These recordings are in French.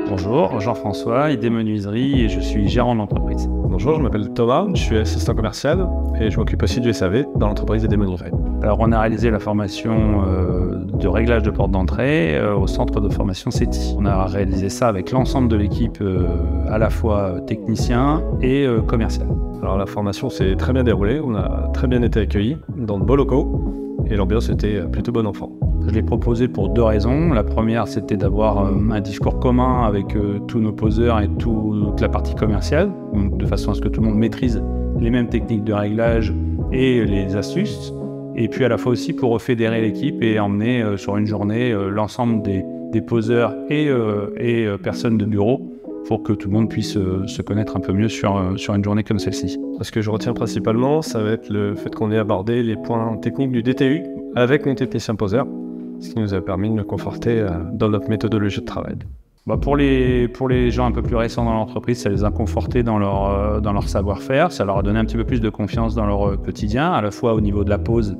Bonjour, Jean-François, ID Menuiserie et je suis gérant d'entreprise. Bonjour, je m'appelle Thomas, je suis assistant commercial et je m'occupe aussi du SAV dans l'entreprise ID Menuiserie. Alors on a réalisé la formation de réglage de porte d'entrée au centre de formation CETI. On a réalisé ça avec l'ensemble de l'équipe à la fois technicien et commercial. Alors la formation s'est très bien déroulée, on a très bien été accueillis dans de beaux locaux et l'ambiance était plutôt bonne enfant. Je l'ai proposé pour deux raisons. La première, c'était d'avoir un discours commun avec tous nos poseurs et toute la partie commerciale, de façon à ce que tout le monde maîtrise les mêmes techniques de réglage et les astuces. Et puis à la fois aussi pour fédérer l'équipe et emmener sur une journée l'ensemble des poseurs et personnes de bureau pour que tout le monde puisse se connaître un peu mieux sur une journée comme celle-ci. Ce que je retiens principalement, ça va être le fait qu'on ait abordé les points techniques du DTU avec nos techniciens poseurs, ce qui nous a permis de nous conforter dans notre méthodologie de travail. Pour les gens un peu plus récents dans l'entreprise, ça les a confortés dans leur savoir-faire, ça leur a donné un petit peu plus de confiance dans leur quotidien, à la fois au niveau de la pose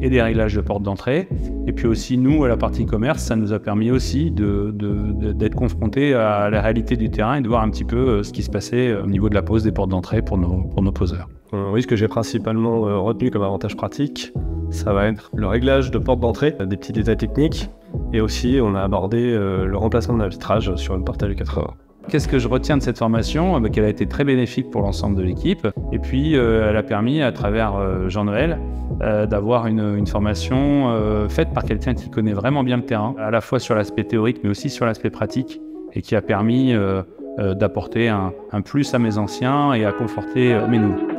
et des réglages de porte d'entrée. Et puis aussi, nous, à la partie commerce, ça nous a permis aussi d'être confrontés à la réalité du terrain et de voir un petit peu ce qui se passait au niveau de la pose des portes d'entrée pour nos poseurs. Oui, ce que j'ai principalement retenu comme avantage pratique, ça va être le réglage de porte d'entrée, des petits détails techniques, et aussi on a abordé le remplacement d'un vitrage sur une porte à U80. Qu'est-ce que je retiens de cette formation ? Qu'elle a été très bénéfique pour l'ensemble de l'équipe, et puis elle a permis, à travers Jean-Noël, d'avoir une formation faite par quelqu'un qui connaît vraiment bien le terrain, à la fois sur l'aspect théorique, mais aussi sur l'aspect pratique, et qui a permis d'apporter un plus à mes anciens et à conforter mes nouveaux.